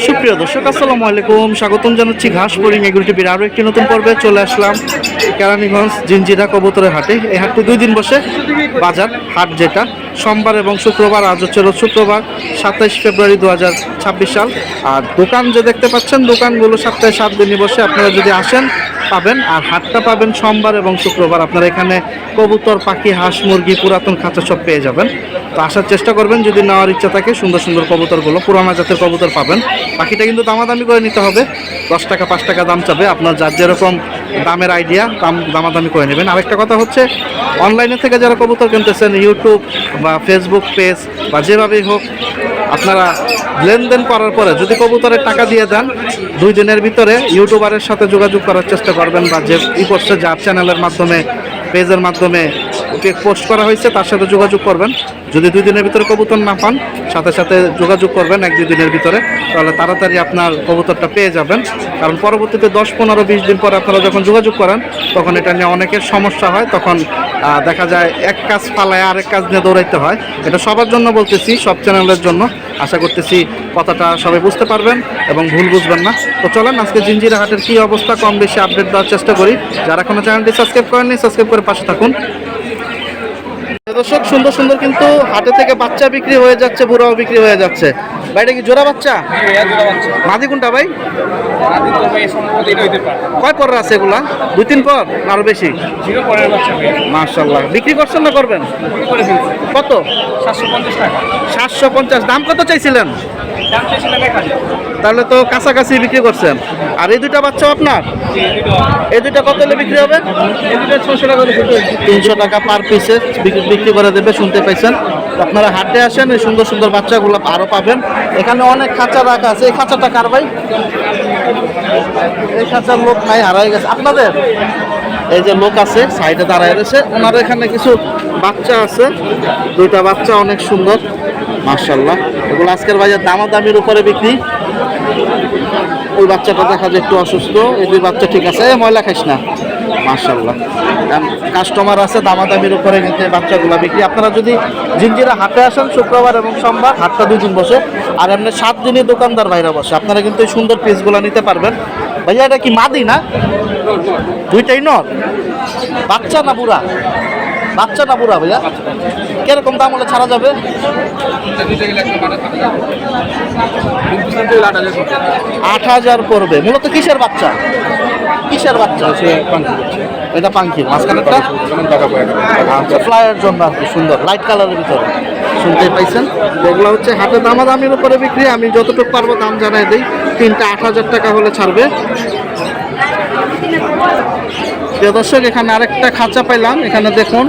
সুপ্রিয় দর্শক আসসালামু আলাইকুম, স্বাগতম জানাচ্ছি ঘাস বোরিং এগ্রো টিভির আরও একটি নতুন পর্বে চলে আসলাম কেরানীগঞ্জ জিঞ্জিরা কবুতরের হাটে। এই হাটটি 2 দিন বসে বাজার হাট, যেটা সোমবার এবং শুক্রবার। আজ হচ্ছে রোজ শুক্রবার 27 ফেব্রুয়ারি 2026 সাল। আর দোকান যে দেখতে পাচ্ছেন, দোকানগুলো সপ্তাহে 7 দিনই বসে। আপনারা যদি আসেন পাবেন, আর হাটটা পাবেন সোমবার এবং শুক্রবার। আপনারা এখানে কবুতর, পাখি, হাঁস, মুরগি, পুরাতন খাঁচা সব পেয়ে যাবেন। তো আসার চেষ্টা করবেন যদি নেওয়ার ইচ্ছা থাকে। সুন্দর সুন্দর কবুতরগুলো, পুরানা জাতের কবুতর পাবেন। পাখিটা কিন্তু দামাদামি করে নিতে হবে, 10 টাকা 5 টাকা দাম চাবে। আপনার যার যেরকম দামের আইডিয়া দামাদামি করে নেবেন। আরেকটা কথা হচ্ছে, অনলাইনে থেকে যারা কবুতর কিনতেছেন, ইউটিউব বা ফেসবুক পেজ বা যেভাবেই হোক, আপনারা লেনদেন করার পরে যদি কবুতরের টাকা দিয়ে দেন, 2 দিনের ভিতরে ইউটিউবারের সাথে যোগাযোগ করার চেষ্টা করবেন, বা যে করছে যার চ্যানেলের মাধ্যমে, পেজের মাধ্যমে পোস্ট করা হয়েছে তার সাথে যোগাযোগ করবেন। যদি 2 দিনের ভিতরে কবুতর না পান, সাথে সাথে যোগাযোগ করবেন 1-2 দিনের ভিতরে, তাহলে তাড়াতাড়ি আপনার কবুতরটা পেয়ে যাবেন। কারণ পরবর্তীতে 10, 15, 20 দিন পরে আপনারা যখন যোগাযোগ করেন, তখন এটা নিয়ে অনেকের সমস্যা হয়। তখন দেখা যায় এক কাজ পালায় আরেক কাজ নিয়ে দৌড়াইতে হয়। এটা সবার জন্য বলতেছি, সব চ্যানেলের জন্য। আশা করতেছি কথাটা সবাই বুঝতে পারবেন এবং ভুল বুঝবেন না। তো চলেন আজকে জিঞ্জিরা হাটের কী অবস্থা কম বেশি আপডেট দেওয়ার চেষ্টা করি। যারা এখনো চ্যানেলটি সাবস্ক্রাইব করেননি, সাবস্ক্রাইব করে পাশে থাকুন। দর্শক, সুন্দর সুন্দর কিন্তু হাটে থেকে বাচ্চা বিক্রি হয়ে যাচ্ছে, বুড়াও বিক্রি হয়ে যাচ্ছে। ভাইটা কি জোড়া বাচ্চা? মাদি কোনটা ভাই? কয় পর আছে এগুলা? 2-3 পর না আরো বেশি? মাশাআল্লাহ। বিক্রি করছেন না করবেন? কত? 750। দাম কত চাইছিলেন? তাহলে তো কাছাকাছি বিক্রি করছেন। আর এই 2টা বাচ্চা আপনার? এই 2টা কত হলে বিক্রি হবে? 300 টাকা পার পিসে বিক্রি করে দেবে, শুনতে পাইছেন। আপনারা হাটে আসেন, এই সুন্দর সুন্দর বাচ্চাগুলো আরও পাবেন। এখানে অনেক খাঁচা রাখা আছে। এই খাঁচাটা কার ভাই? এই খাঁচার লোক নাই, হারাই গেছে আপনাদের? এই যে লোক আছে সাইডে দাঁড়ায় রয়েছে, ওনার এখানে কিছু বাচ্চা আছে। 2টা বাচ্চা অনেক সুন্দর, মাশাআল্লাহ। এগুলো আজকের বাজার দামাদামির উপরে বিক্রি। ওই বাচ্চাটা দেখা যায় একটু অসুস্থ, এই 2 বাচ্চা ঠিক আছে। ময়লা খাইস না, মাশাআল্লাহ। কাস্টমার আছে, দামাদামির উপরে কিন্তু এই বাচ্চাগুলো বিক্রি। আপনারা যদি জিঞ্জিরা হাটে আসেন শুক্রবার এবং সোমবার, হাটটা 2 দিন বসে। আর এমনি 7 দিনই দোকানদার বাইরে বসে। আপনারা কিন্তু এই সুন্দর পিসগুলো নিতে পারবেন। ভাইয়া এটা কি মাদি না? 2টাই নর? বাচ্চা না বুড়া? বাচ্চা না বুড়া ভাইয়া? কিরকম দাম হলে ছাড়া যাবে? 8,000 পড়বে। মূলত কিসের বাচ্চা? কিসের বাচ্চা? এটা পাঙ্কির মাঝখানেরটা? আচ্ছা, ফ্লাইয়ের জন্য আর কি, সুন্দর লাইট কালারের ভিতরে। শুনতেই পাইছেন, এগুলো হচ্ছে হাতে দামাদামির উপরে বিক্রি। আমি যতটুকু পারবো দাম জানাই দিই। 3টা 8,000 টাকা হলে ছাড়বে। প্রিয় দর্শক, এখানে আরেকটা খাঁচা পাইলাম। এখানে দেখুন,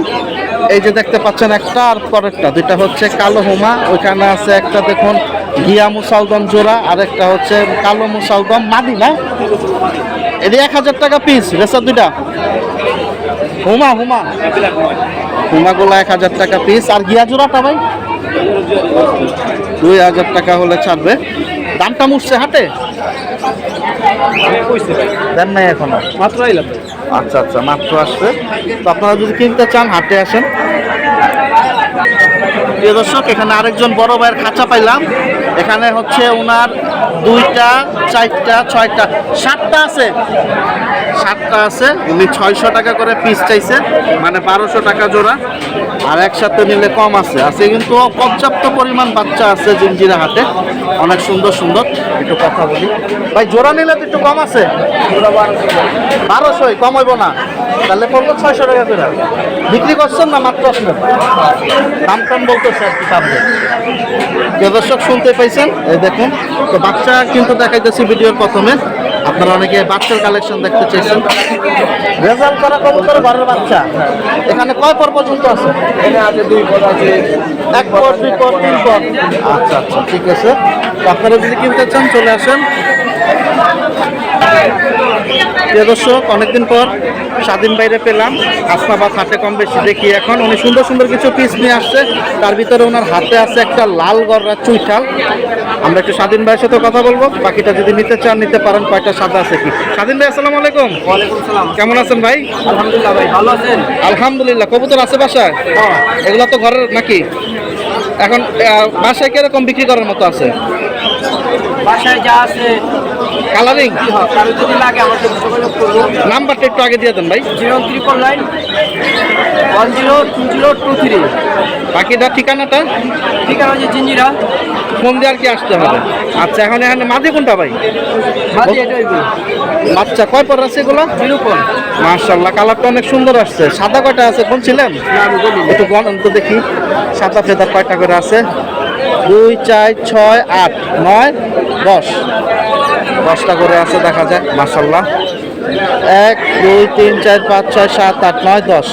এই যে দেখতে পাচ্ছেন একটা আর পরেরটা, 2টা হচ্ছে কালো হোমা। ওইখানে আছে একটা, দেখুন গিয়া মুসালদম জোড়া, আর একটা হচ্ছে কালো মুসালদম মাদি না? এটি 1,000 টাকা পিস। রেসার 2টা হোমা হোমাগুলো 1,000 টাকা পিস। আর গিয়া জোড়াটা ভাই 2,000 টাকা হলে ছাড়বে। দামটা মুছছে হাটে? দেন নাই এখনো? মাত্র আইলাম। আচ্ছা আচ্ছা, মাত্র আসছে। তো আপনারা যদি কিনতে চান হাটে আসেন। প্রিয় দর্শক, এখানে আরেকজন বড় ভাইয়ের খাঁচা পাইলাম। এখানে হচ্ছে ওনার 2টা 4টা 6টা 7টা আছে। 7টা আছে। উনি 600 টাকা করে পিস চাইছে, মানে 1200 টাকা জোড়া। আর একসাথে নিলে কম আছে। কিন্তু পর্যাপ্ত পরিমাণ বাচ্চা আছে জিঞ্জিরা হাটে, অনেক সুন্দর সুন্দর। একটু কথা বলি ভাই, জোড়া নিলে তো একটু কম আছে? 1200 কম হইব না? তাহলে পড়লো 600 টাকা করে। বিক্রি করছেন না মাত্র আসলেন? দাম কম বলতেছে আর কি পাবলে। দর্শক শুনতে পাইছেন, এই দেখুন। তো বাচ্চা কিন্তু দেখাইতেছি ভিডিওর প্রথমে। আপনারা অনেকে বাচ্চার কালেকশন দেখতে চাইছেন। রেজাল্ট করা কবুতর ঘরের বাচ্চা। এখানে কয় পর পর্যন্ত আছে? এখানে আছে 2 পর আছে, 1 পর 2 পর 3 পর। আচ্ছা আচ্ছা, ঠিক আছে। আপনারা যদি কিনতে চান চলে আসেন। প্রিয় দর্শক, অনেকদিন পর স্বাধীন বাইরে পেলাম। হাসনাবাদ হাটে কম বেশি দেখি এখন। উনি সুন্দর সুন্দর কিছু পিস নিয়ে আসছে। তার ভিতরে ওনার হাতে আছে একটা লাল গররা চুইঠাল। আমরা একটু স্বাধীন ভাইয়ের সাথে কথা বলবো। বাকিটা যদি নিতে চান নিতে পারেন। কয়টা সাদা আছে কি? স্বাধীন ভাই, আসসালামু আলাইকুম। ওয়ালাইকুম সালাম। কেমন আছেন ভাই? আলহামদুলিল্লাহ ভাই, ভালো আছেন? আলহামদুলিল্লাহ। কবুতর আছে বাসায়? এগুলো তো ঘরের নাকি? এখন বাসায় কিরকম বিক্রি করার মতো আছে? বাসায় যা আছে কালারিং কারো যদি লাগে আমার সাথে যোগাযোগ করবো। নাম্বারটা একটু আগে দিয়ে দেন ভাই। 039102023। বাকিটা ঠিকানাটা ঠিকানা হচ্ছে জিঞ্জিরা। ফোন দিয়ে আর কি আসতে হবে। আচ্ছা, এখন এখানে মাঝে কোনটা ভাই? মাঝে এটাই বাচ্চা কয় পর আছে এগুলো? বিরূপন। মাশাআল্লাহ, কালারটা অনেক সুন্দর আসছে। সাদা কয়টা আছে কোন ছিলেন? একটু গণন তো দেখি, সাদা ফেদার কয়টা করে আছে? 2 4 6 8 9 10, 10টা করে আছে দেখা যায়। মাশাআল্লাহ, 1 2 3 4 5 6 7 8 9 10,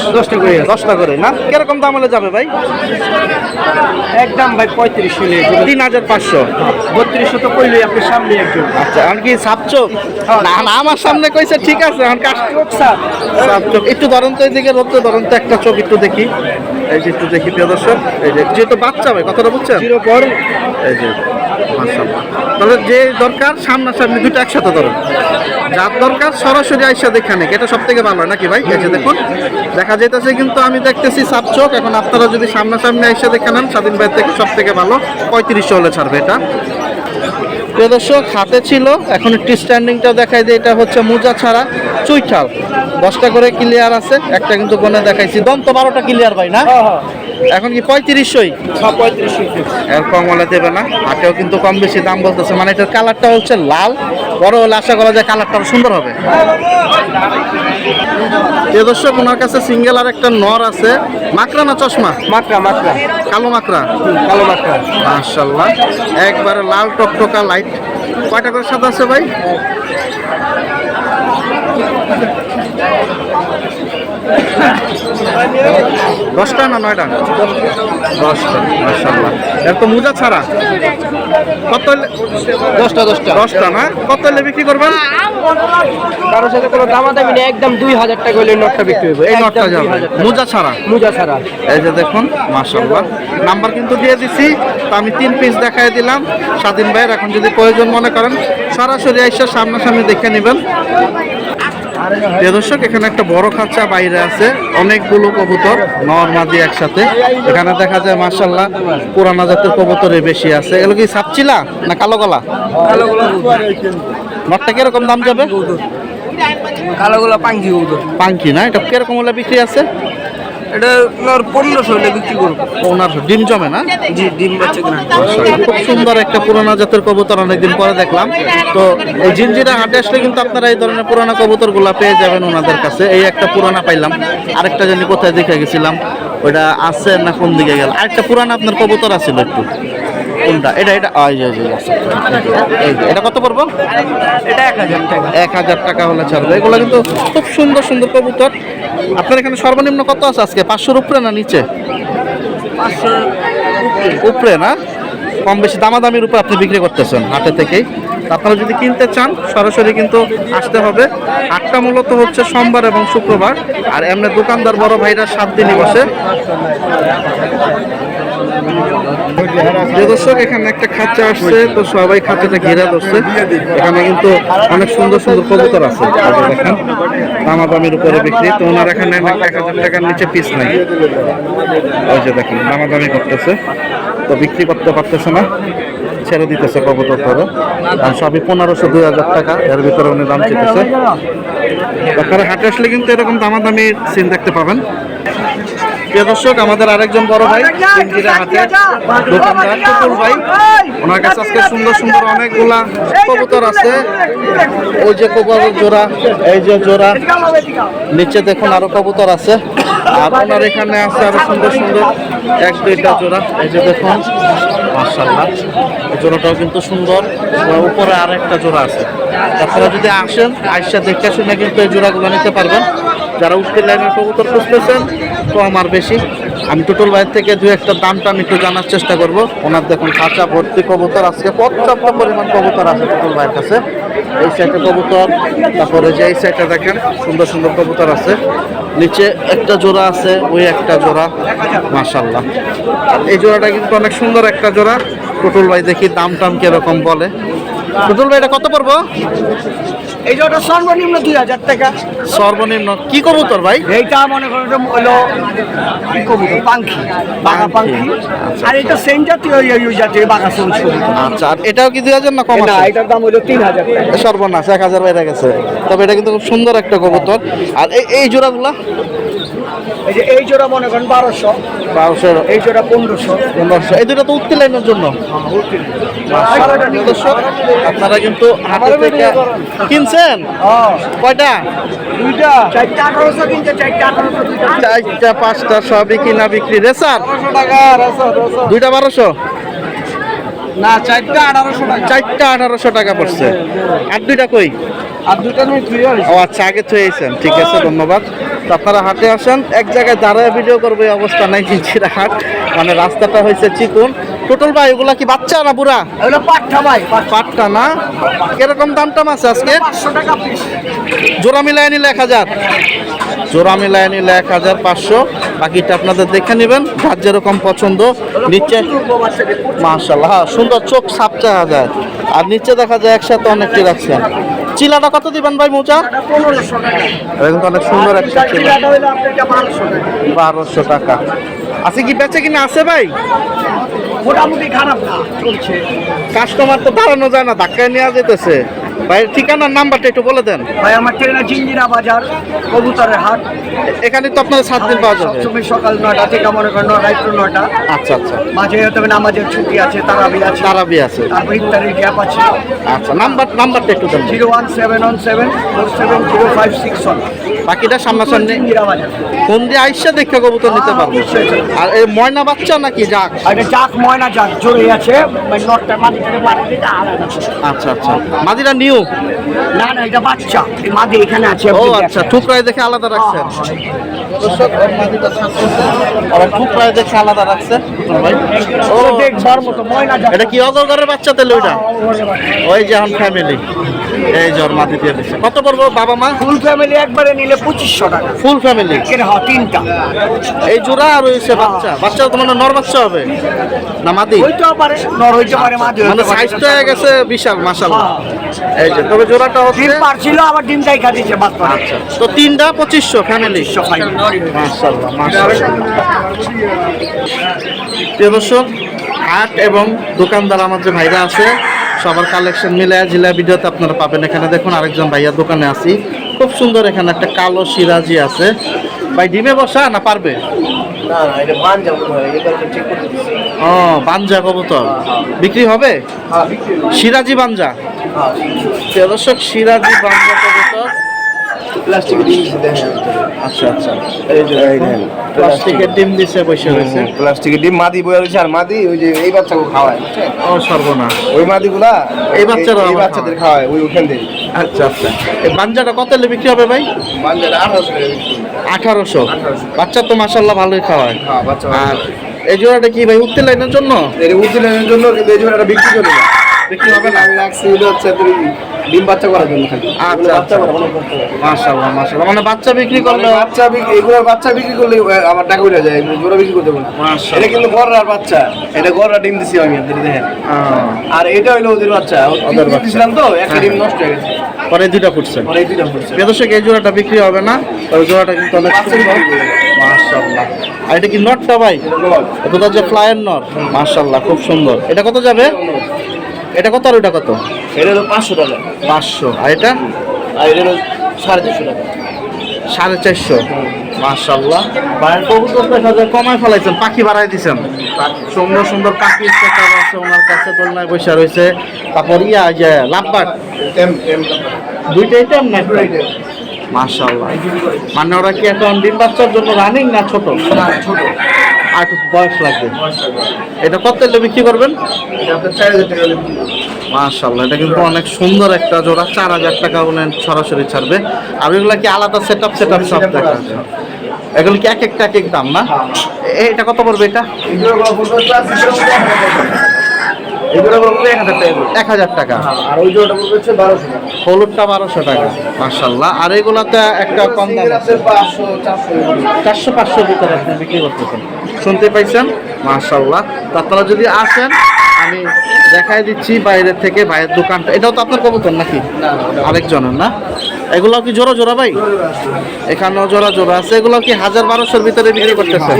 10টা করে না? কিরকম দাম হলে যাবে ভাই? একদম ভাই 35 হলে 3500। 3200 তো কইলই আপনি সামনে একজন। আচ্ছা, আর কি সাপচোক? না না, আমার সামনে কইছে ঠিক আছে। এখন সাপচোক একটু ধরেন তো, এদিকে রোদ্রে ধরেন তো, একটা চোখ একটু দেখি। এই যে একটু দেখি প্রিয় দর্শক, এই যে যেহেতু বাচ্চা ভাই, কথাটা বুঝছেন? এই যে মাশাআল্লাহ, তাহলে যে দরকার সামনাসামনি দুটো একসাথে ধরেন, যার দরকার সরাসরি আইসা দেখে নেক, এটা সব থেকে ভালো হয় নাকি ভাই? এই যে দেখুন, দেখা যাইতেছে কিন্তু আমি দেখতেছি সাপচোক। এখন আপনারা যদি সামনাসামনি আইসা দেখে নেন স্বাধীন ভাই থেকে, সব থেকে ভালো 3500 হলে ছাড়বে এটা। প্রিয় দর্শক, হাতে ছিল, এখন একটু স্ট্যান্ডিংটাও দেখাই দিই। এটা হচ্ছে মোজা ছাড়া চুইঠাল, 10টা করে ক্লিয়ার আছে, একটা কিন্তু কোনে দেখাইছি। দম তো 12টা ক্লিয়ার ভাই না? এখন কি 3500? 3500 এর কম হলে দেবে না। হাটেও কিন্তু কম বেশি দাম বলতেছে, মানে এটার কালারটা হচ্ছে লাল, বড় হলে আশা করা যায় কালারটা সুন্দর হবে। প্রিয় দর্শক, ওনার কাছে সিঙ্গেল আর একটা নর আছে। মাকড়া না চশমা? মাকড়া। কালো মাকড়া। কালো মাকড়া। মাশাআল্লাহ, একবারে লাল টকটকা লাইট। কয়টা করে সাদা আছে ভাই? 10টা না 9টা? 10টা। মাশাআল্লাহ, এর তো মোজা ছাড়া। কত? 10টা না? কত হলে বিক্রি করবেন? কারোর সাথে কোনো দামাদামি নেই, একদম 2000 টাকা হলে নটটা বিক্রি হবে। এই নটটা যাবে মোজা ছাড়া? মোজা ছাড়া। এই যে দেখুন, মাশাআল্লাহ, নাম্বার কিন্তু দিয়ে দিছি। তো আমি 3 পিস দেখাই দিলাম স্বাধীন ভাইয়ের। এখন যদি প্রয়োজন মনে করেন সরাসরি আইসা সামনাসামনি দেখে নেবেন। প্রিয় দর্শক, এখানে একটা বড় খাঁচা বাইরে আছে, অনেকগুলো কবুতর নর মাদি একসাথে। এখানে দেখা যায় মাশাআল্লাহ পুরানা জাতের কবুতরের বেশি আছে। এগুলো কি সাপচিলা না কালো গলা? নটটা কিরকম দাম যাবে? কালোগুলো পাঙ্কি পাঙ্কি না? এটা কিরকম হলে বিক্রি আছে? এটা 1500 হলে বিক্রি করবো। 1500 ডিম জমে না? জি, ডিম বাচ্চা কিনা। খুব সুন্দর একটা পুরানা জাতের কবুতর, অনেকদিন পরে দেখলাম। তো এই জিঞ্জিরা হাটে আসলে কিন্তু আপনারা এই ধরনের পুরানা কবুতরগুলো পেয়ে যাবেন ওনাদের কাছে। এই একটা পুরানা পাইলাম, আরেকটা জানি কোথায় দেখে গেছিলাম, ওইটা আছে না কোন দিকে গেল? আরেকটা পুরানা আপনার কবুতর আছিল একটু, কোনটা? এটা এটা কত পড়বো? এটা 1000 টাকা। 1000 টাকা হলে ছাড়বে। এগুলো কিন্তু খুব সুন্দর সুন্দর কবুতর। আপনার এখানে সর্বনিম্ন কত আছে আজকে? 500-র উপরে না নিচে? 500 উপরে না? কম বেশি দামাদামির উপর আপনি বিক্রি করতেছেন হাটে থেকেই। আপনারা যদি কিনতে চান সরাসরি কিন্তু আসতে হবে। হাটটা মূলত হচ্ছে সোমবার এবং শুক্রবার, আর এমনি দোকানদার বড় ভাইরা 7 দিনই বসে। দর্শক, এখানে একটা খাঁচা আসছে, তো সবাই খাঁচাটা ঘেরা ধরছে। এখানে কিন্তু অনেক সুন্দর সুন্দর কবুতর আছে, দেখেন দামাদামির উপরে বিক্রি। তো ওনার এখানে 1000 টাকার নিচে পিস নাই। ওই যে দেখেন দামাদামি করতেছে, তো বিক্রি করতে পারতেছে না, ছেড়ে দিতেছে কবুতর করে। আর সবই 1500-2000 টাকা, এর ভিতরে উনি দাম চেতেছে। আপনারা হাটে আসলে কিন্তু এরকম দামাদামি সিন দেখতে পাবেন। প্রিয় দর্শক, আমাদের আরেকজন বড় ভাই জিঞ্জিরা হাটে দোকানদার টুটুল ভাই, ওনার কাছে আজকে সুন্দর সুন্দর অনেকগুলা কবুতর আছে। ওই যে কবুতর জোড়া, এই যে জোড়া, নিচে দেখুন আরো কবুতর আছে। আর ওনার এখানে আছে আরো সুন্দর সুন্দর 1-2টা জোড়া। এই যে দেখুন মাশাআল্লাহ, এই জোড়াটাও কিন্তু সুন্দর। উপরে আরেকটা জোড়া আছে। আপনারা যদি আসেন আইসা দেখে শুনে কিন্তু এই জোড়াগুলো নিতে পারবেন। যারা উঠতে লাইনের কবুতর খুঁজতেছেন তো আমার বেশি, আমি টুটুল ভাইয়ের থেকে 2-1টা দামটা আমি একটু জানার চেষ্টা করব। ওনার দেখুন খাঁচা ভর্তি কবুতর, আজকে পর্যাপ্ত পরিমাণ কবুতর আছে টুটুল ভাইয়ের কাছে। এই সাইডে কবুতর, তারপরে যে এই সাইডে দেখেন সুন্দর সুন্দর কবুতর আছে। নিচে একটা জোড়া আছে, ওই একটা জোড়া মাশাআল্লাহ। এই জোড়াটা কিন্তু অনেক সুন্দর একটা জোড়া। টুটুল ভাই দেখি দাম টাম কিরকম বলে। টুটুল ভাই এটা কত পড়বো? এই জোড়াটা সর্বনিম্ন 2000 টাকা। সর্বনিম্ন কি কবুতর ভাই? এইটা মনে করেন হলো কি কবুতর, পাখি, বাঘা পাখি। আর এটা সেম জাতীয় ওই জাতীয় বাঘা সবুজ কবুতর। আচ্ছা, আর এটাও কি 2000 না কম না, আছে? এটার দাম হলো 3000 টাকা। সর্বনাশ 1000 বেড়ে গেছে। তবে এটা কিন্তু খুব সুন্দর একটা কবুতর। আর এই জোড়াগুলা এই যে এই জোড়া মনে করেন 1200, 1200, এই জোড়া 1500। 1500। এই দুটো তো উঠতে লাইনের জন্য। দর্শক, আপনারা কিন্তু হাটের থেকে কিনছেন কয়টা? দুইটা, চারটা 1800 কিনতে, চারটা 1800 দুইটা। চারটা পাঁচটা সবই কিনা বিক্রি রেসার 1200 টাকা, দুইটা 1200, না চারটা 1800 টাকা। চারটা 1800 টাকা পড়ছে। আর দুইটা কই? আর দুইটা তুমি ফ্রি হইছে। ও আচ্ছা, আগে থুয়েছেন, ঠিক আছে, ধন্যবাদ। তো আপনারা হাটে আসেন, এক জায়গায় দাঁড়ায় ভিডিও করবে এই অবস্থা নাই জিনজিরা হাট, মানে রাস্তাটা হয়েছে চিকুন। টোটাল ভাই ওগুলা কি বাচ্চা না বুড়া? এগুলো পাঠা ভাই, পাটটা না? কিরকম দাম টাম আছে আজকে? 500 টাকা পিস। জোড়া মিলায় নিলে 1000, জোড়া মিলায় নিলে 1500। বাকিটা আপনাদের দেখে নেবেন, যার যেরকম পছন্দ। নিচে মাশাআল্লাহ, হ্যাঁ সুন্দর, চোখ সাপচা যায়। আর নিচে দেখা যায় একসাথে অনেকটি রাখছেন। চিলাটা কত দিবেন ভাই মোচা? 1500 টাকা। এটা কিন্তু অনেক সুন্দর একটা চিলা। চিলাটা হইলো আপনাকে 1200 টাকা। 1200 টাকা। আছে কি বেচে কিনা আছে ভাই? মোটামুটি খারাপ না, চলছে। কাস্টমার তো দাঁড়ানো যায় না, ধাক্কায় নেওয়া যেতেছে। ভাইয়ের ঠিকানার নাম্বারটা একটু বলে দেন। ভাই আমার ট্রেনে জিঞ্জিরা বাজার, কবুতরের হাট। এখানে তো আপনাদের 7 দিন পাওয়া যাবে। সবসময় সকাল 9টা থেকে মনে করেন রাত্র 9টা। আচ্ছা আচ্ছা, মাঝে হয়তো নামাজের ছুটি আছে, তারাবি আছে, তারাবি আছে। তারপর ইফতারের গ্যাপ আছে। আচ্ছা, নাম্বারটা একটু দেন। 01717470561। বাকিটা সামনাসামনি জিঞ্জিরা বাজার। ফোন দিয়ে আইসা দেখে কবুতর নিতে পারবো। আর এই ময়না বাচ্চা নাকি যাক? আর এটা চাক ময়না চাক জোরে আছে, মানে নটটা মাটিতে পারে এটা আলাদা। আচ্ছা আচ্ছা, মাদিরা নিউ? না না, এটা বাচ্চা, এই মাদি এখানে আছে। ও আচ্ছা, ঠুকরায় দেখে আলাদা রাখছেন। দর্শক, ওর মাদিটা থাকতেছে, আর ঠুকরায় দেখে আলাদা রাখছেন ভাই। ও দেখবার মতো ময়না চাক। এটা কি অগরগরের বাচ্চা তেল ওইটা? ওই যে এখন ফ্যামিলি, এই জ্বর মাটি দিয়ে দিচ্ছে। কত পড়বো বাবা মা? ফুল ফ্যামিলি একবারে নিলে 2500 টাকা। ফুল ফ্যামিলি হ্যাঁ, তিনটা। এই জোড়া আর ওই বাচ্চা? বাচ্চা তো মানে নর বাচ্চা হবে না মাদি? হইতেও পারে, নর হইতে পারে, মাদি মানে হইতে পারে। সাইজটা হয়ে গেছে বিশাল মাশাআল্লাহ। এই যে, তবে জোড়াটা হচ্ছে ডিম পারছিল, আবার ডিমটাই খাদিছে বাদ করে। আচ্ছা, তো তিনটা 2500 ফ্যামিলি। 2500 মাশাআল্লাহ মাশাআল্লাহ। প্রিয় দর্শক, হাট এবং দোকানদার আমার যে ভাইরা আছে সবার কালেকশন মিলে জিলা ভিডিওতে আপনারা পাবেন। এখানে দেখুন আরেকজন ভাইয়ার দোকানে আছি, খুব সুন্দর। এখানে একটা কালো সিরাজি আছে। ভাই ডিমে বসা না পারবে? না না, এটা মান যাবো ভাই, এটা চেক করতে দিছি। ও, বানজা কবুতর বিক্রি হবে? হ্যাঁ, বিক্রি হলো। সিরাজি বানজা। হ্যাঁ, প্রিয় দর্শক, সিরাজি বানজা কবুতর। প্লাস্টিকের ডিম দিছে দেখেন। আচ্ছা আচ্ছা, এই যে এই দেখেন, প্লাস্টিকের ডিম দিছে বসে রয়েছে। প্লাস্টিকের ডিম মাদি বয়ে রয়েছে। আর মাদি ওই যে এই বাচ্চাকে খাওয়ায়, বুঝছেন? ও সর্বনাশ, ওই মাদিগুলা এই বাচ্চারা এই আবার বাচ্চাদের খাওয়ায়, ওই ওখান থেকে। আচ্ছা আচ্ছা। এই বানজাটা কত হলে বিক্রি হবে ভাই? বাঞ্জাটা 1800 টাকা বিক্রি। 1800। বাচ্চা তো মাশাআল্লাহ ভালোই খাওয়ায়। হ্যাঁ, বাচ্চা আর এই জোড়াটা কি ভাই উঠতে লাইনের জন্য এর উদ্দিনের জন্য, কিন্তু এই জোড়াটা বিক্রি করে না। বিক্রি হবে না? আমি রাখছি হলো হচ্ছে তোর ডিম বাচ্চা করার জন্য খালি। আচ্ছা, বাচ্চা আচ্ছা। করা অনেক করতে হবে। মাশাআল্লাহ মাশাআল্লাহ, মানে বাচ্চা বিক্রি করলে বাচ্চা বিক্রি, এগুলোর বাচ্চা বিক্রি করলে আমার টাকা উঠে যায়, এগুলো জোড়া বিক্রি করতে পারবো না। মাশাআল্লাহ। এটা কিন্তু গররার বাচ্চা, এটা গররা ডিম দিছি আমি আপনাদের দেখেন। আর এটা হইলো ওদের বাচ্চা, ওদের দিছিলাম তো একটা ডিম নষ্ট হয়ে গেছে, পরে দুইটা ফুটছে। পরে এই দুইটা পড়ছে। বেদর্শক, এই জোড়াটা বিক্রি হবে না, তবে জোড়াটা কিন্তু অনেক সুন্দর। মাশাআল্লাহ। আর এটা কি নটটা ভাই? এটা তো যে ফ্লায়ার নট। মাশাআল্লাহ, খুব সুন্দর। এটা কত যাবে? এটা কত আর ওটা কত? এটা হলো 500 টাকা, 500। আর এটা আর এটা হলো 450 টাকা। 450। মাশাআল্লাহ, বাইরের কবুতর দেখা যায় কমায় ফেলাইছেন, পাখি বাড়াই দিছেন। সুন্দর সুন্দর পাখি সেটার আছে ওনার কাছে, দোলনায় বসে রয়েছে। তারপর ইয়া যে লাভবাট, দুইটাই টাইম না? মাশাআল্লাহ। মানে ওরা কি এখন ডিম বাচ্চার জন্য রানিং না ছোট? ছোট, আর একটু বয়স লাগবে। এটা কত হলে বিক্রি করবেন? এটা আপনার 4000 টাকা হলে বিক্রি করবো। মাশাআল্লাহ, এটা কিন্তু অনেক সুন্দর একটা জোড়া। 4000 টাকা বলেন সরাসরি ছাড়বে। আর ওইগুলা কি আলাদা সেটআপ সব দেখা আছে? এগুলো কি এক একটা এক এক দাম না? এটা কত পড়বে এটা? এগুলো বলবো ক্লাস এগুলো বলবো 1000 টাকা। 1000 টাকা। আর ওই জোড়াটা বলবো হচ্ছে 1200 টাকা। হলুদটা 1200 টাকা। মাশাআল্লাহ। আর এগুলাতে একটা কম দাম আছে, 500 400। 400-500 ভিতরে আপনি বিক্রি করতেছেন, শুনতে পাইছেন? মাশাআল্লাহ। তো আপনারা যদি আসেন আমি দেখাই দিচ্ছি বাইরের থেকে, ভাইয়ের দোকানটা। এটাও তো আপনার কবুতর নাকি? আরেকজনের না? এগুলো কি জোড়া জোড়া ভাই? এখানেও জোড়া জোড়া আছে। এগুলো কি 1000-1200-র ভিতরে বিক্রি করতেছে?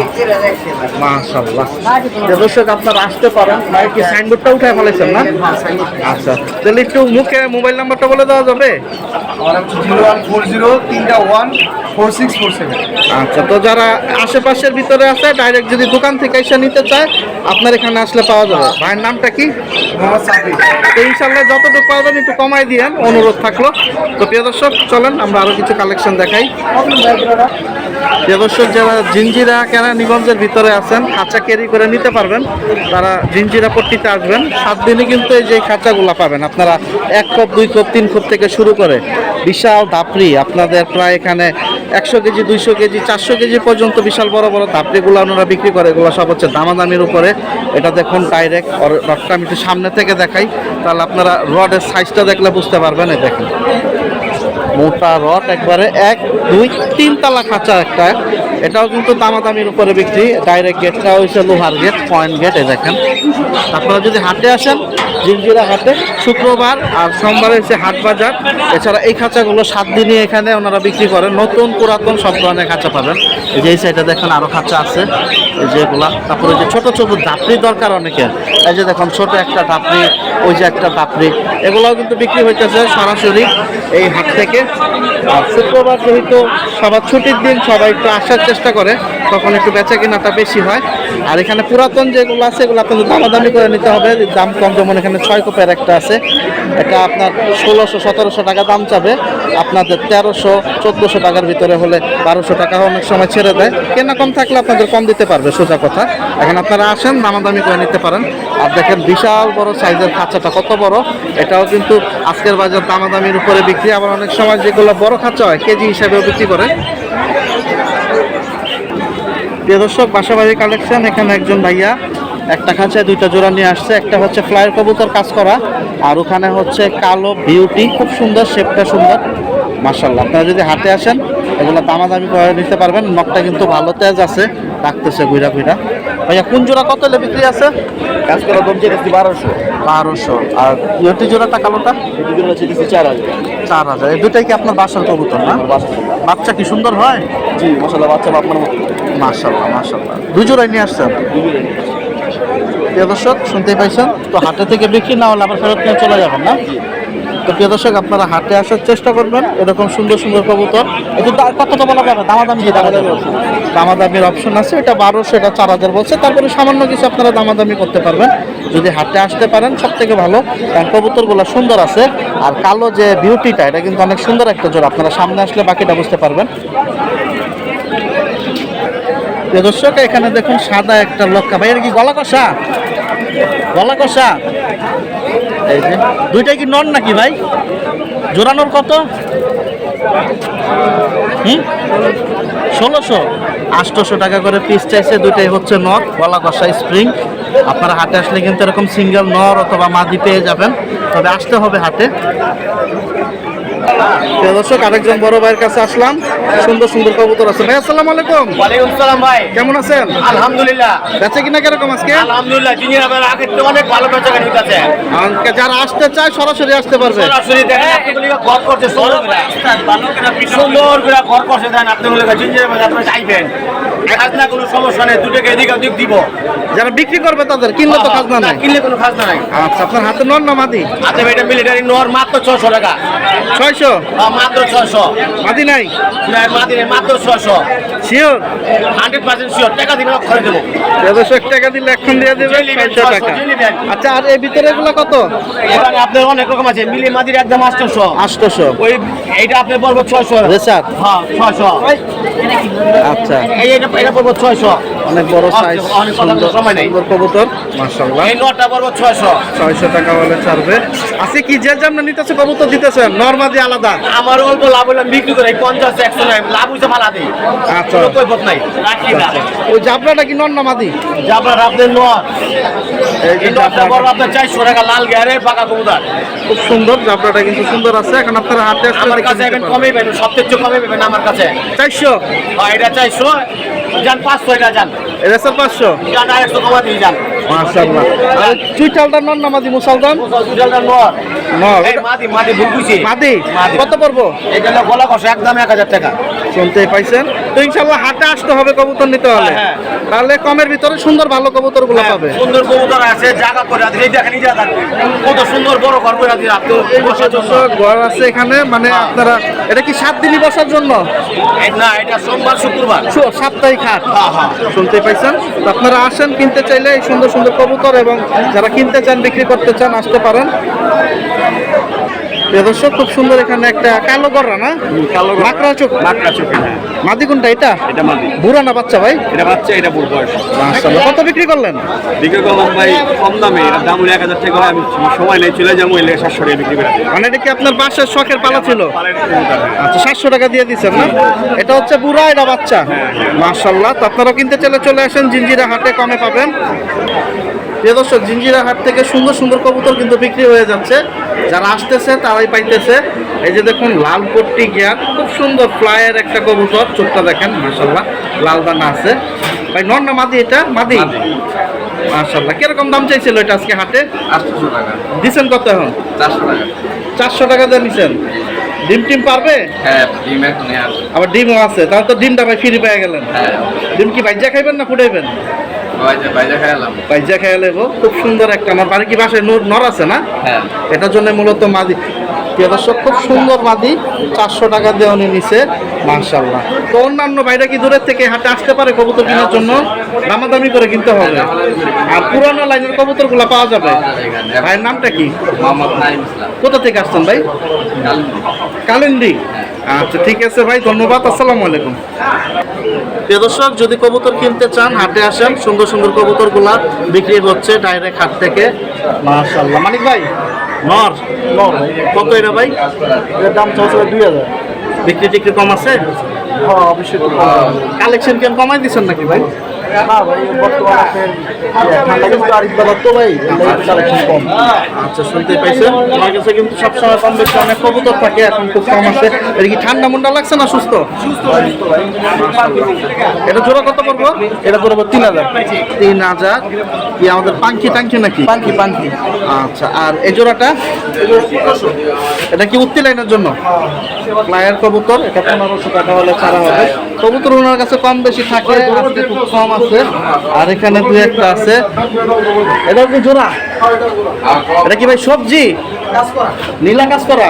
মাশাআল্লাহ। দর্শক আপনারা আসতে পারেন। ভাই কি সাইনবোর্ডটা উঠায় ফেলেছেন না? আচ্ছা, তাহলে একটু মুখে মোবাইল নাম্বারটা বলে দেওয়া যাবে? 0140-301-4647। আচ্ছা, তো যারা আশেপাশের ভিতরে আছে ডাইরেক্ট যদি দোকান থেকে এসে নিতে চায় আপনার এখানে আসলে পাওয়া যাবে। ভাইয়ের নামটা কি? মোহাম্মদ সাবির। তো ইনশাল্লাহ যতটুকু পারবেন একটু কমাই দিয়েন, অনুরোধ থাকলো। তো প্রিয় দর্শক চলেন আমরা আরো কিছু কালেকশন দেখাই। প্রিয় দর্শক, যারা জিঞ্জিরা কেরানীগঞ্জের ভিতরে আছেন খাঁচা ক্যারি করে নিতে পারবেন, তারা জিঞ্জিরা পট্টিতে আসবেন। 7 দিনে কিন্তু এই যে খাঁচাগুলো পাবেন আপনারা। 1 খোপ 2 খোপ 3 খোপ থেকে শুরু করে বিশাল ধাপড়ি আপনাদের প্রায় এখানে 100 কেজি 200 কেজি 400 কেজি পর্যন্ত বিশাল বড় বড় ধাপড়িগুলো ওনারা বিক্রি করে। এগুলো সব হচ্ছে দামাদামির উপরে। এটা দেখুন ডাইরেক্ট রডটা আমি একটু সামনে থেকে দেখাই, তাহলে আপনারা রডের সাইজটা দেখলে বুঝতে পারবেন। এই দেখেন মোটা রড, একবারে 1 2 3 তলা খাঁচা একটা। এটাও কিন্তু দামাদামির উপরে বিক্রি। ডাইরেক্ট গেটটা হচ্ছে লোহার গেট, পয়েন্ট গেট। এই দেখেন, আপনারা যদি হাটে আসেন জিঞ্জিরা হাটে শুক্রবার আর সোমবারে হচ্ছে হাট বাজার। এছাড়া এই খাঁচাগুলো 7 দিনই এখানে ওনারা বিক্রি করেন। নতুন পুরাতন সব ধরনের খাঁচা পাবেন। এই যে এই সাইডে দেখেন আরও খাঁচা আছে, এই যে এগুলা। তারপরে যে ছোটো ছোটো ধাপড়ি দরকার অনেকের, এই যে দেখুন ছোট একটা ধাপড়ি, ওই যে একটা ধাপড়ি, এগুলোও কিন্তু বিক্রি হইতেছে সরাসরি এই হাট থেকে। আর শুক্রবার যেহেতু সবার ছুটির দিন, সবাই একটু আসার চেষ্টা করে, তখন একটু বেচা কেনাটা বেশি হয়। আর এখানে পুরাতন যেগুলো আছে এগুলো আপনাদের দামাদামি করে নিতে হবে, দাম কম। যেমন এখানে 6 কোপের একটা আছে, এটা আপনার 1600-1700 টাকা দাম চাবে। আপনাদের 1300-1400 টাকার ভিতরে হলে 1200 টাকা অনেক সময় ছেড়ে দেয়। কেনা কম থাকলে আপনাদের কম দিতে পারবে, সোজা কথা। এখন আপনারা আসেন, দামাদামি করে নিতে পারেন। আর দেখেন বিশাল বড় সাইজের খাঁচাটা কত বড়, এটাও কিন্তু আজকের বাজার দামাদামির উপরে বিক্রি। আবার অনেক সময় যেগুলো বড় খাঁচা হয় কেজি হিসাবেও বিক্রি করে। প্রিয় দর্শক, বাসাবাড়ি কালেকশন। এখানে একজন ভাইয়া একটা খাঁচায় 2টা জোড়া নিয়ে আসছে। একটা হচ্ছে ফ্লায়ার কবুতর কাজ করা, আর ওখানে হচ্ছে কালো বিউটি, খুব সুন্দর, শেপটা সুন্দর মাশাআল্লাহ। আপনারা যদি হাটে আসেন এগুলো দামাদামি করে নিতে পারবেন। নখটা কিন্তু ভালো তেজ আছে, রাখতেছে ঘুরা ঘুরা। ভাইয়া কোন জোড়া কত হলে বিক্রি আছে? কাজ করা দাম চেয়েছি 1200। আর বিউটি জোড়াটা কালোটা? 4000। 4000। এই দুটাই কি আপনার বাসার কবুতর না? বাচ্চা কি সুন্দর হয়? জি মাশাআল্লাহ, বাচ্চা আপনার মতো। মাশাআল্লাহ মাশাআল্লাহ। 2 জোড়াই নিয়ে আসছেন? প্রিয় দর্শক শুনতেই পাইছেন, তো হাটে থেকে বিক্রি না হলে আবার ফেরত নিয়ে চলে যাবেন না? তো প্রিয় দর্শক, আপনারা হাটে আসার চেষ্টা করবেন। এরকম সুন্দর সুন্দর কবুতর। একটু কতটা বলা যাবে? দামাদামি দামাদামির অপশন আছে। এটা 1200, এটা 4000 বলছে। তারপরে সামান্য কিছু আপনারা দামাদামি করতে পারবেন যদি হাটে আসতে পারেন, সব থেকে ভালো। কারণ কবুতরগুলো সুন্দর আছে। আর কালো যে বিউটিটা, এটা কিন্তু অনেক সুন্দর একটা জোড়া। আপনারা সামনে আসলে বাকিটা বুঝতে পারবেন। প্রিয় দর্শক, এখানে দেখুন সাদা একটা লক্কা। ভাই এর কি গলা কষা? গলা কষা। এই যে দুইটাই কি নন নাকি ভাই? জোড়ানোর কত? 1600। 800 টাকা করে পিস চাইছে। দুইটাই হচ্ছে নর, গলা কষা স্প্রিং। আপনারা হাটে আসলে কিন্তু এরকম সিঙ্গেল নর অথবা মাদি পেয়ে যাবেন, তবে আসতে হবে হাটে। প্রিয় দর্শক, আরেকজন বড় ভাইয়ের কাছে আসলাম। সুন্দর সুন্দর কবুতর আছে। ভাই আসসালামু আলাইকুম। ওয়ালাইকুম সালাম ভাই, কেমন আছেন? আলহামদুলিল্লাহ। বেচা কিনা কিরকম আজকে? আলহামদুলিল্লাহ, জিনিয়া ভাই আগের থেকে অনেক ভালো বেচাকেনা হইতাছে। আজকে যারা আসতে চায় সরাসরি আসতে পারবে। সরাসরি দেখেন আপনাদের ঘর করছে, সুন্দর করে ঘর করছে। দেন আপনাদের জিনিয়া ভাই আপনারা চাইবেন, খাজনা কোনো সমস্যা নেই, দুটোকে এদিক ওদিক দিব। যারা বিক্রি করবে তাদের কিনলে তো খাজনা নাই। কিনলে কোনো খাজনা নাই। আচ্ছা, আপনার হাতে নর না মাদি? আচ্ছা, এটা মিলিটারি নর মাত্র 600 টাকা। 600? মাত্র 600। মাদি নাই? মাদিনে মাত্র 600। শিওর? 100% শিওর। টাকা দিলে করে দেবো। 1,000 টাকা দিলে এখন দিয়ে দেবেন 600 টাকা। আচ্ছা, আর এই ভিতরে এগুলো কত? এখানে আপনার অনেক রকম আছে। মিলি মাদির একদম 800। 800। ওই এইটা আপনি বলবো 600। রেসার? হ্যাঁ 600। আচ্ছা, এটা বলবো 600। অনেক বড় সাইজ, অনেক কথা বলার সময় নেই। সুন্দর কবুতর মাশাআল্লাহ। এই নটা বলবো 600। 600 টাকা হলে ছাড়বে। আজকে কি যে যেমন নিতেছে কবুতর দিতেছেন? নরমাদি আলাদা? আমার অল্প লাভ হইলাম বিক্রি করে 50-100 নাই, লাভ হইছে ভালো দেই। আচ্ছা, কোনো কই নাই, রাখি না। ওই জাবরাটা কি নর না মাদি? জাবরা আপনাদের নর, এই যে এই নটা জাবরাটা বড় আপনার 400 টাকা, লাল গেরে পাকা কবুতর। খুব সুন্দর। জাবরাটা কিন্তু সুন্দর আছে। এখন আপনারা হাতে আসলে আমার দেখে কাছে নিতে এখন পারবেন। কমই পাবেন, সবচেয়ে কমই পাবেন আমার কাছে। 400? হ্যাঁ, এটা 400 যান, 500 এটা যান। রেসার 500? যান, 100 কমা দিয়ে যান। মাশাআল্লাহ। আর চুইটালটা নর না মাদি মুসালদান? দুইটা নর। নর। এই মাদি ভুল কইছি। মাদি মাদি। কত পড়বো? এটা হলো গলা কষা একদম 1000 টাকা। শুনতেই পাইছেন। তো ইনশাআল্লাহ হাটে আসতে হবে কবুতর নিতে হলে। হ্যাঁ। তাহলে কমের ভিতরে সুন্দর ভালো কবুতরগুলো পাবে। সুন্দর কবুতর আছে, জায়গা করে আছে, এই দেখেন নিজে দেখেন কত সুন্দর বড় ঘর করে আছে আপনি বসার জন্য। ঘর আছে এখানে, মানে আপনারা এটা কি 7 দিনই বসার জন্য? না, এটা সোমবার শুক্রবার। সাপ্তাহিক হাট। হ্যাঁ, হ্যাঁ। শুনতে পাইছেন। তো আপনারা আসেন কিনতে চাইলে এই সুন্দর সুন্দর কবুতর, এবং যারা কিনতে চান বিক্রি করতে চান আসতে পারেন। প্রিয় দর্শক, খুব সুন্দর এখানে একটা কালো গররা না, কালো গররা। মাকড়া চোখ। মাকড়া চোখে, হ্যাঁ। মাদি কোনটা? এটা এটা মাদি। বুড়া না বাচ্চা ভাই? এটা বাচ্চা, এটা বুড় বয়স। মাশাআল্লাহ। কত বিক্রি করলেন? বিক্রি করলাম ভাই কম দামে, এটার দাম হলো 1000 টাকা হয়। আমি সময় নেই, চলে যাবো, এলে 700 টাকা বিক্রি করে দিই। মানে এটা কি আপনার বাসার শখের পালা ছিল? পালের কবুতর, হ্যাঁ। আচ্ছা, 700 টাকা দিয়ে দিচ্ছেন না? এটা হচ্ছে বুড়া, এটা বাচ্চা। মাশাআল্লাহ। তো আপনারা কিনতে চাইলে চলে আসেন জিঞ্জিরা হাটে, কমে পাবেন। প্রিয় দর্শক, জিঞ্জিরা হাট থেকে সুন্দর সুন্দর কবুতর কিন্তু বিক্রি হয়ে যাচ্ছে। যারা আসতেছে তারাই পাইতেছে। এই যে দেখুন, লাল পট্টি গিয়ার, খুব সুন্দর ফ্লাইয়ের একটা কবুতর। চোখটা দেখেন, মাশাআল্লাহ, লাল দানা আছে। ভাই নর না মাদি? এটা মাদি। মাশাআল্লাহ। কিরকম দাম চাইছিল এটা আজকে হাটে? 800 টাকা। দিচ্ছেন কত এখন? 400 টাকা। 400 টাকা দিয়ে নিছেন। ডিম টিম পারবে? হ্যাঁ, ডিম এখন আছে। আবার ডিমও আছে, তাহলে তো ডিমটা ভাই ফ্রি পেয়ে গেলেন। হ্যাঁ, ডিম কি ভাইজা খাইবেন না ফুটাইবেন? বাইরে খাইলাম। ভাইজা খাইয়া লেবো। খুব সুন্দর একটা, আমার বাড়ি কি বাসায় নর আছে না, হ্যাঁ। এটার জন্য মূলত মাদি। প্রিয় দর্শক, খুব সুন্দর মাদি, 400 টাকা দিয়ে উনি নিছে। মাশাআল্লাহ। তো অন্যান্য ভাইরা কি দূরের থেকে হাটে আসতে পারে কবুতর কেনার জন্য? দামাদামি করে কিনতে হবে। আর পুরানো লাইনের কবুতরগুলো পাওয়া যাবে। ভাইয়ের নামটা কি? মোহাম্মদ নাইম ইসলাম। কোথা থেকে আসছেন ভাই? কালিন্দি। আচ্ছা, ঠিক আছে ভাই, ধন্যবাদ। আসসালামু আলাইকুম। প্রিয় দর্শক, যদি কবুতর কিনতে চান হাটে আসেন, সুন্দর সুন্দর কবুতরগুলা বিক্রি হচ্ছে ডাইরেক্ট হাট থেকে। মাশাআল্লাহ। মানিক ভাই, নর নর কত এটা ভাই? এর দাম চলছে 2000। বিক্রি টিক্রি কম আছে? হ্যাঁ, অবশ্যই। কালেকশন কেন কমাই দিচ্ছেন নাকি ভাই? না ভাই, বর্তমানে ঠান্ডা কিন্তু আরেক বেলা তো ভাই, কালেকশন কম। আচ্ছা, শুনতে পাইছেন। আমার কাছে কিন্তু সবসময় কম বেশি অনেক কবুতর থাকে, এখন খুব কম আছে। এটা কি ঠান্ডা মুন্ডা লাগছে না সুস্থ? এটা জোড়া কত পড়বো? এটা করবো 3000। 3000। কি আমাদের পাঙ্কি টাঙ্কি নাকি? পাঙ্কি। আচ্ছা, আর এই জোড়াটা? এটা কি উত্তি লাইনের জন্য? ফ্লায়ার কবুতর। এটা 1500 টাকা হলে ছাড়া হবে। কবুতর ওনার কাছে কম বেশি থাকে, আজকে খুব কম আছে। আর এখানে দুই একটা আছে। এটা কি জোড়া? এটা কি ভাই সবজি? নীলা কাজ করা।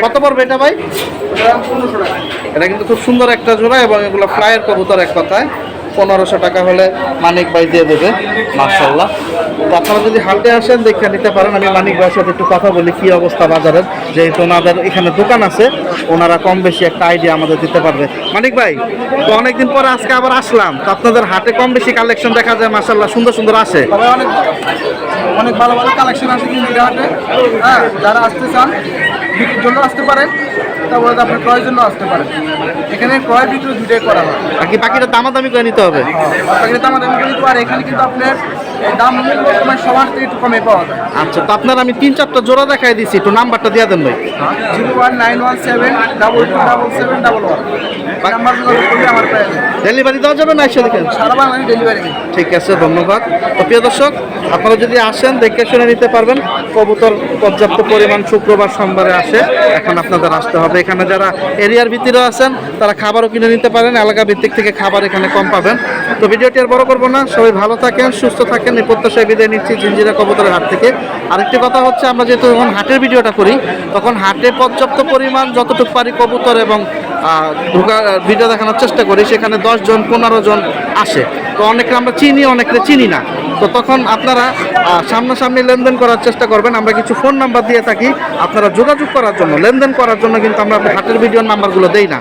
কত পড়বে এটা ভাই? এটা কিন্তু খুব সুন্দর একটা জোড়া, এবং এগুলো ফ্লায়ার কবুতর এক কথায়। 1500 টাকা হলে মানিক ভাই দিয়ে দেবে। মাশাআল্লাহ। তো আপনারা যদি হাটে আসেন দেখে নিতে পারেন। আমি মানিক ভাইয়ের সাথে একটু কথা বলি কি অবস্থা বাজারের, যেহেতু ওনাদের এখানে দোকান আছে, ওনারা কম বেশি একটা আইডিয়া আমাদের দিতে পারবে। মানিক ভাই, তো অনেকদিন পরে আজকে আবার আসলাম, তো আপনাদের হাটে কম বেশি কালেকশন দেখা যায়, মাশাআল্লাহ, সুন্দর সুন্দর আসে। তবে অনেক ভালো ভালো কালেকশন আছে কিন্তু এটা হাটে। হ্যাঁ, যারা আসতে চান বিক্রির জন্য আসতে পারেন, তারপরে আপনার ক্রয়ের জন্য আসতে পারেন। এখানে ক্রয় বিক্রি দুটোই করা হয়। আর কি বাকিটা দামাদামি করে নিতে হবে? বাকিটা তো আমাদের কিন্তু, আর এখানে কিন্তু আপনার দাম বর্তমানে সবার থেকে একটু কমে পাওয়া যায়। আচ্ছা, তো আপনার আমি 3-4টা জোড়া দেখাই দিচ্ছি, একটু নাম্বারটা দিয়ে দেন ভাই। 01917227711 নাম্বারগুলো করলে আমার পেয়ে যাবে। ডেলিভারি দেওয়া যাবে না এসে দেখেন? সারা বাংলাদেশ ডেলিভারি। ঠিক আছে, ধন্যবাদ। তো প্রিয় দর্শক, আপনারা যদি আসেন দেখে শুনে নিতে পারবেন। কবুতর পর্যাপ্ত পরিমাণ শুক্রবার সোমবারে আসে, এখন আপনাদের আসতে হবে। এখানে যারা এরিয়ার ভিতরে আছেন তারা খাবারও কিনে নিতে পারেন, এলাকা ভিত্তিক থেকে খাবার এখানে কম পাবেন। তো ভিডিওটি আর বড় করবো না, সবাই ভালো থাকেন, সুস্থ থাকেন, এই প্রত্যাশায় বিদায় নিচ্ছি জিঞ্জিরা কবুতরের হাট থেকে। আরেকটি কথা হচ্ছে, আমরা যেহেতু যখন হাটের ভিডিওটা করি তখন হাটে পর্যাপ্ত পরিমাণ যতটুকু পারি কবুতর এবং ভিডিও দেখানোর চেষ্টা করি। সেখানে 10 জন 15 জন আসে, তো অনেকে আমরা চিনি, অনেকে চিনি না। তো তখন আপনারা সামনাসামনি লেনদেন করার চেষ্টা করবেন। আমরা কিছু ফোন নাম্বার দিয়ে থাকি আপনারা যোগাযোগ করার জন্য, লেনদেন করার জন্য, কিন্তু আমরা হাটের ভিডিওর নাম্বারগুলো দেই না।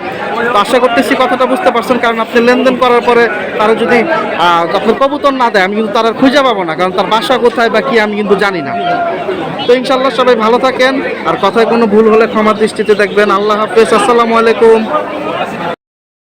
তো আশা করতেছি কথাটা বুঝতে পারছেন, কারণ আপনি লেনদেন করার পরে তারা যদি আপনার কবুতর না দেয়, আমি কিন্তু তারা খুঁজে পাবো না, কারণ তার বাসা কোথায় বা কি আমি কিন্তু জানি না। তো ইনশাল্লাহ সবাই ভালো থাকেন, আর কথায় কোনো ভুল হলে ক্ষমার দৃষ্টিতে দেখবেন। আল্লাহ হাফেজ, আসসালামু আলাইকুম।